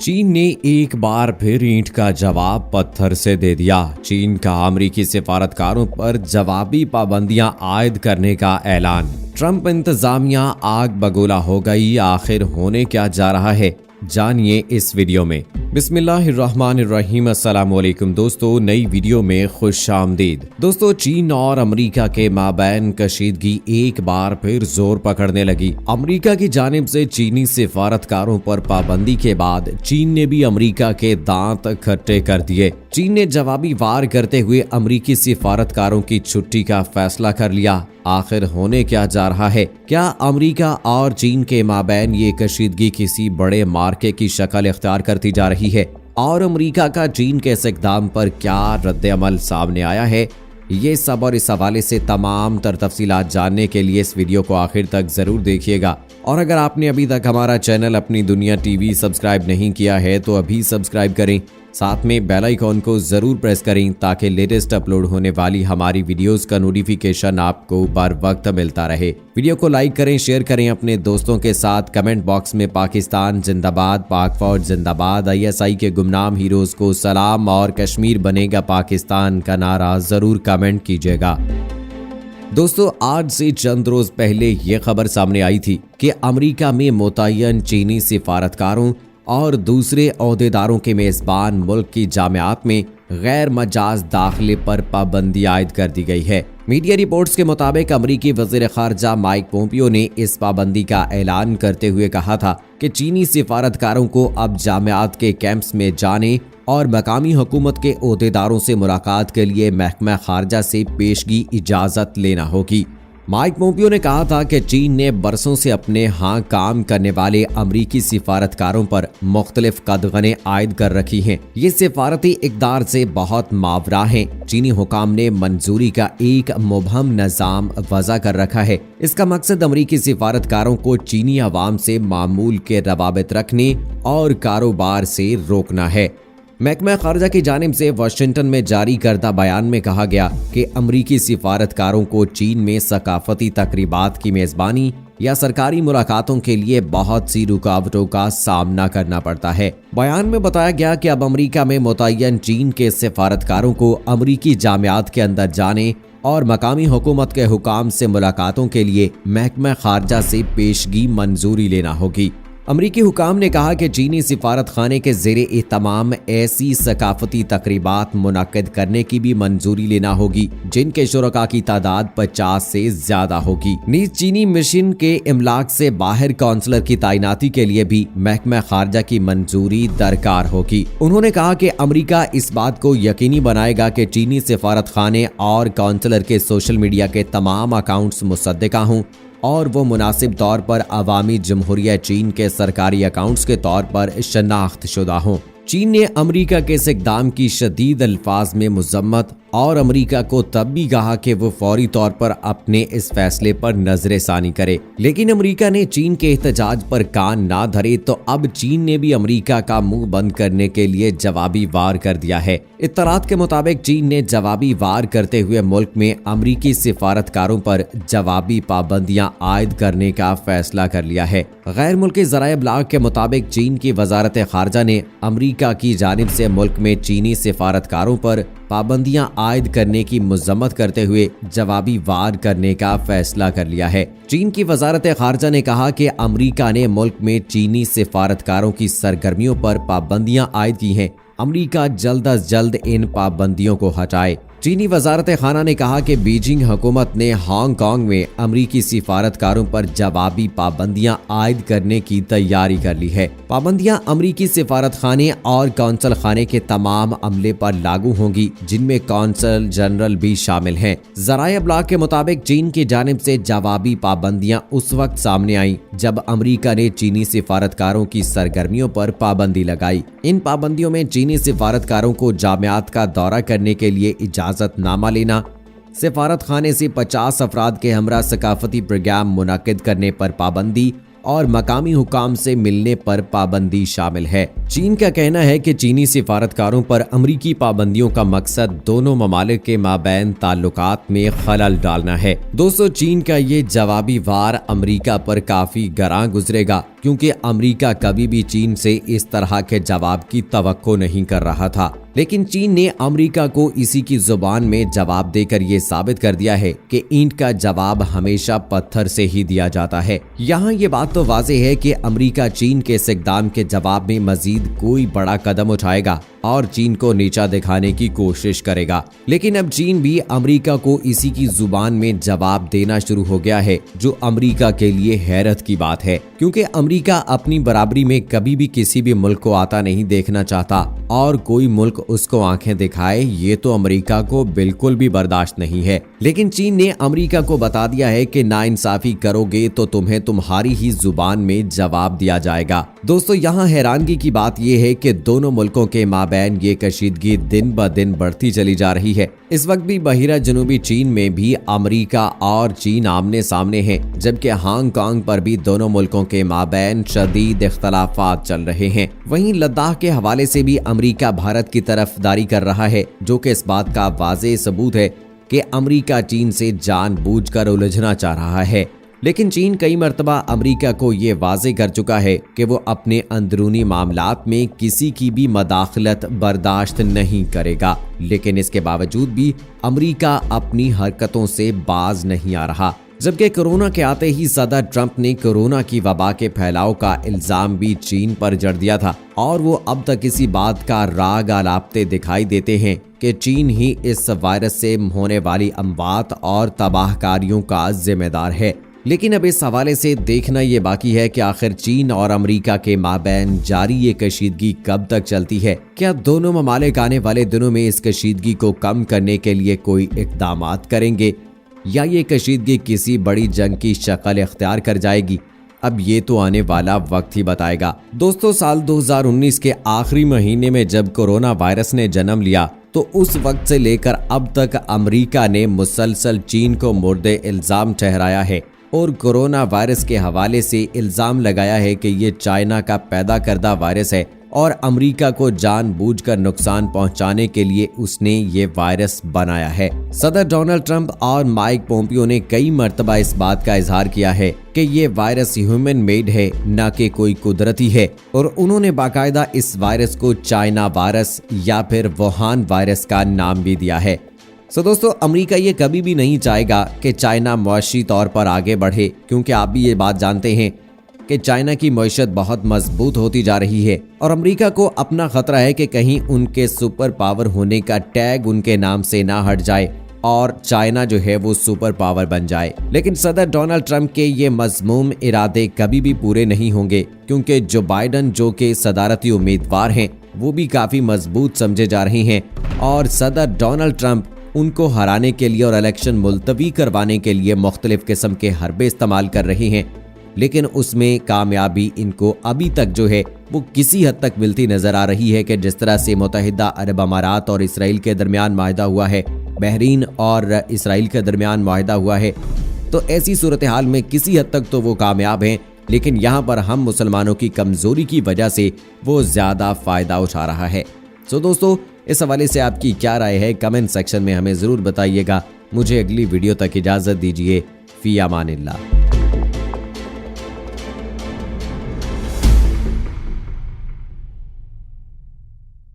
चीन ने एक बार फिर ईंट का जवाब पत्थर से दे दिया। चीन का अमेरिकी सिफारतकारों पर जवाबी पाबंदियां आयद करने का ऐलान। ट्रंप इंतजामिया आग बगोला हो गई। आखिर होने क्या जा रहा है, जानिए इस वीडियो में। बिस्मिल्लाहिर्रहमानिर्रहीम। अस्सलाम वालेकुम दोस्तों, नई वीडियो में खुशामदीद। दोस्तों, चीन और अमेरिका के माबैन कशीदगी एक बार फिर जोर पकड़ने लगी। अमेरिका की जानिब से चीनी सिफारतकारों पर पाबंदी के बाद चीन ने भी अमेरिका के दांत खट्टे कर दिए। चीन ने जवाबी वार करते हुए अमेरिकी सिफारतकारों की छुट्टी का फैसला कर लिया। आखिर होने क्या जा रहा है? क्या अमेरिका और चीन के माबैन ये कशीदगी किसी बड़े मार्के की शक्ल इख्तियार करती जा रही है? और अमेरिका का चीन के इस इक़दाम पर क्या रद्द-ए-अमल सामने आया है? ये सब और इस हवाले से तमाम तर तफसीलात जानने के लिए इस वीडियो को आखिर तक जरूर देखिएगा। और अगर आपने अभी तक हमारा चैनल अपनी दुनिया टीवी सब्सक्राइब नहीं किया है तो अभी सब्सक्राइब करें, साथ में बेल आइकॉन को जरूर प्रेस करें ताकि लेटेस्ट अपलोड होने वाली हमारी वीडियोस का नोटिफिकेशन आपको बर वक्त मिलता रहे। वीडियो को लाइक करें, शेयर करें अपने दोस्तों के साथ। कमेंट बॉक्स में पाकिस्तान जिंदाबाद, पाक फौज जिंदाबाद, ISI के गुमनाम हीरोज को सलाम और कश्मीर बनेगा पाकिस्तान का नारा जरूर कमेंट कीजिएगा। दोस्तों, आज से चंद रोज पहले ये खबर सामने आई थी कि अमेरिका में मुतय्यन चीनी सिफारतकारों और दूसरे ओहदेदारों के मेजबान मुल्क की जामियात में गैर मजाज दाखिले पर पाबंदी आयद कर दी गई है। मीडिया रिपोर्ट्स के मुताबिक अमेरिकी वज़ीर ख़ारजा माइक पोम्पियो ने इस पाबंदी का ऐलान करते हुए कहा था कि चीनी सिफारतकारों को अब जामियात के कैंप्स में जाने और मकामी हुकूमत के ओहदेदारों से मुलाकात के लिए महकमा ख़ारजा से पेशगी इजाज़त लेना होगी। माइक पोम्पियो ने कहा था कि चीन ने बरसों से अपने यहाँ काम करने वाले अमरीकी सिफारतकारों पर मुख्तलिफ कदगने आयद कर रखी हैं। ये सिफारती इक़दार से बहुत मावरा हैं। चीनी हुकाम ने मंजूरी का एक मुबहम निज़ाम वज़ा कर रखा है। इसका मकसद अमरीकी सिफारतकारों को चीनी अवाम से मामूल के रवाबित रखने और कारोबार से रोकना है। महकमा ख़ारजा की जानिब से वाशिंगटन में जारी करदा बयान में कहा गया कि अमरीकी सिफारतकारों को चीन में सकाफती तकरीबात की मेज़बानी या सरकारी मुलाकातों के लिए बहुत सी रुकावटों का सामना करना पड़ता है। बयान में बताया गया कि अब अमरीका में मुतय्यन चीन के सिफारतकारों को अमरीकी जामियात के अंदर जाने और मकामी हुकूमत के हुकाम से मुलाकातों के लिए महकमा ख़ारजा से पेशगी मंजूरी लेना होगी। अमरीकी हुकाम ने कहा कि चीनी सिफारत खाने के ज़ेरे एहतमाम ऐसी सकाफती तकरीबात मुनक्किद करने की भी मंजूरी लेना होगी जिनके शुरका की तादाद 50 से ज्यादा होगी। नीज चीनी मिशन के इमलाक से बाहर काउंसलर की तैनाती के लिए भी महकमा ख़ारजा की मंजूरी दरकार होगी। उन्होंने कहा कि अमरीका इस बात को यकीनी बनाएगा कि चीनी सिफारत खाने और काउंसलर के सोशल मीडिया के तमाम अकाउंट्स मुसद्दिका हों और वो मुनासिब तौर पर अवामी जमहूरिया चीन के सरकारी अकाउंट्स के तौर पर शनाख्त शुदा हों। चीन ने अमेरिका के इस इक़दाम की शदीद अल्फाज में मुज़म्मत और अमेरिका को तब भी कहा कि वो फौरी तौर पर अपने इस फैसले पर नजरसानी करे, लेकिन अमेरिका ने चीन के एहतजाज पर कान ना धरे तो अब चीन ने भी अमेरिका का मुंह बंद करने के लिए जवाबी वार कर दिया है। इत्तलात के मुताबिक चीन ने जवाबी वार करते हुए मुल्क में अमेरिकी सिफारतकारों पर जवाबी पाबंदियां आयद करने का फैसला कर लिया है। गैर मुल्की ज़राए इब्लाग के मुताबिक चीन की वजारत ख़ारजा ने अमेरिका की जानिब से मुल्क में चीनी सिफारतकारों पर पाबंदियां आयद करने की मज़म्मत करते हुए जवाबी वार करने का फैसला कर लिया है। चीन की वजारत ख़ारजा ने कहा कि अमेरिका ने मुल्क में चीनी सिफारतकारों की सरगर्मियों पर पाबंदियां आयद की हैं। अमेरिका जल्द अज जल्द इन पाबंदियों को हटाए। चीनी वजारत खाना ने कहा कि बीजिंग हुकूमत ने हांगकांग में अमरीकी सिफारतकारों पर जवाबी पाबंदियां आयद करने की तैयारी कर ली है। पाबंदियां अमरीकी सिफारत खाने और कौंसल खाने के तमाम अमले पर लागू होंगी जिनमें कौंसल जनरल भी शामिल हैं। ज़राए इब्लाग के मुताबिक चीन की जानिब से जवाबी पाबंदियां उस वक्त सामने आई जब अमरीका ने चीनी सिफारतकारों की सरगर्मियों पर पाबंदी लगाई। इन पाबंदियों में चीनी सिफारतकारों को जामियात का दौरा करने के लिए इजाज़तनामा लेना, सिफारत खाने से 50 अफराद के हमरा सकाफती प्रोग्राम मुनक्किद करने पर पाबंदी और मकामी हुकाम से मिलने पर पाबंदी शामिल है। चीन का कहना है कि चीनी सिफारतकारों पर अमरीकी पाबंदियों का मकसद दोनों ममालिक के माबैन ताल्लुकात में खलल डालना है। दोस्तों, चीन का ये जवाबी वार अमरीका पर काफी गरां गुजरेगा, क्योंकि अमरीका कभी भी चीन से इस तरह के जवाब की तवक्को नहीं कर रहा था। लेकिन चीन ने अमरीका को इसी की जुबान में जवाब देकर ये साबित कर दिया है कि ईंट का जवाब हमेशा पत्थर से ही दिया जाता है। यहाँ ये बात तो वाज़ेह है कि अमरीका चीन के इस इक़दाम के जवाब में मजीद कोई बड़ा कदम उठाएगा और चीन को नीचा दिखाने की कोशिश करेगा। लेकिन अब चीन भी अमरीका को इसी की जुबान में जवाब देना शुरू हो गया है, जो अमरीका के लिए हैरत की बात है, क्योंकि अमरीका अपनी बराबरी में कभी भी किसी भी मुल्क को आता नहीं देखना चाहता और कोई मुल्क उसको आंखें दिखाए ये तो अमरीका को बिल्कुल भी बर्दाश्त नहीं है। लेकिन चीन ने अमरीका को बता दिया है कि नाइंसाफी करोगे तो तुम्हें तुम्हारी ही जुबान में जवाब दिया जाएगा। दोस्तों, यहाँ हैरानगी की बात यह है कि दोनों मुल्कों के माबैन ये कशीदगी दिन ब दिन बढ़ती चली जा रही है। इस वक्त भी बहिरा जनूबी चीन में भी अमरीका और चीन आमने सामने हैं, जबकि हांगकांग पर भी दोनों मुल्कों के माबैन शदीद इख्तलाफात चल रहे हैं। वहीं लद्दाख के हवाले से भी अमरीका भारत की तरफदारी कर रहा है, जो कि इस बात का वाज़ेह सबूत है कि अमरीका चीन से जानबूझकर उलझना चाह रहा है। लेकिन चीन कई मर्तबा अमरीका को ये वाज़ेह कर चुका है कि वो अपने अंदरूनी मामलात में किसी की भी मदाखलत बर्दाश्त नहीं करेगा। लेकिन इसके बावजूद भी अमरीका अपनी हरकतों से बाज नहीं आ रहा। जबकि कोरोना के आते ही सदर ट्रंप ने कोरोना की वबा के फैलाव का इल्जाम भी चीन पर जड़ दिया था और वो अब तक इसी बात का राग आलापते दिखाई देते हैं कि चीन ही इस वायरस से होने वाली अमवात और तबाहकारियों का जिम्मेदार है। लेकिन अब इस हवाले से देखना ये बाकी है कि आखिर चीन और अमरीका के माबैन जारी ये कशीदगी कब तक चलती है। क्या दोनों ममालिक आने वाले दिनों में इस कशीदगी को कम करने के लिए कोई इक़दामात करेंगे या ये कशीदगी किसी बड़ी जंग की शक्ल इख्तियार कर जाएगी? अब ये तो आने वाला वक्त ही बताएगा। दोस्तों, साल 2019 के आखिरी महीने में जब कोरोना वायरस ने जन्म लिया तो उस वक्त से लेकर अब तक अमरीका ने मुसलसल चीन को मुर्दे इल्जाम ठहराया है और कोरोना वायरस के हवाले से इल्जाम लगाया है कि ये चाइना का पैदा करदा वायरस है और अमरीका को जानबूझकर नुकसान पहुंचाने के लिए उसने ये वायरस बनाया है। सदर डोनाल्ड ट्रंप और माइक पोम्पियो ने कई मर्तबा इस बात का इजहार किया है कि ये वायरस ह्यूमन मेड है, न कि कोई कुदरती है, और उन्होंने बाकायदा इस वायरस को चाइना वायरस या फिर वुहान वायरस का नाम भी दिया है। दोस्तों, अमेरिका ये कभी भी नहीं चाहेगा कि चाइना मुआशी तौर पर आगे बढ़े, क्योंकि आप भी ये बात जानते हैं कि चाइना की मईशत बहुत मजबूत होती जा रही है और अमेरिका को अपना खतरा है कि कहीं उनके सुपर पावर होने का टैग उनके नाम से ना हट जाए और चाइना जो है वो सुपर पावर बन जाए। लेकिन सदर डोनाल्ड ट्रंप के ये मज़मूम इरादे कभी भी पूरे नहीं होंगे, क्योंकि जो बाइडन जो के सदारती उम्मीदवार हैं वो भी काफ़ी मजबूत समझे जा रहे हैं और सदर डोनाल्ड ट्रंप उनको हराने के लिए और इलेक्शन मुलतवी करवाने के लिए मुख्तलिफ किस्म के हरबे इस्तेमाल कर रहे हैं। लेकिन उसमें कामयाबी इनको अभी तक जो है वो किसी हद तक मिलती नजर आ रही है कि जिस तरह से मुत्तहिदा अरब अमारात और इसराइल के दरमियान माहिदा हुआ है, बहरीन और इसराइल के दरमियान माहिदा हुआ है, तो ऐसी सूरत हाल में किसी हद तक तो वो कामयाब हैं। लेकिन यहाँ पर हम मुसलमानों की कमज़ोरी की वजह से वो ज़्यादा फ़ायदा उठा रहा है। दोस्तों, इस हवाले से आपकी क्या राय है कमेंट सेक्शन में हमें ज़रूर बताइएगा। मुझे अगली वीडियो तक इजाज़त दीजिए। फ़ी अमानिल्लाह।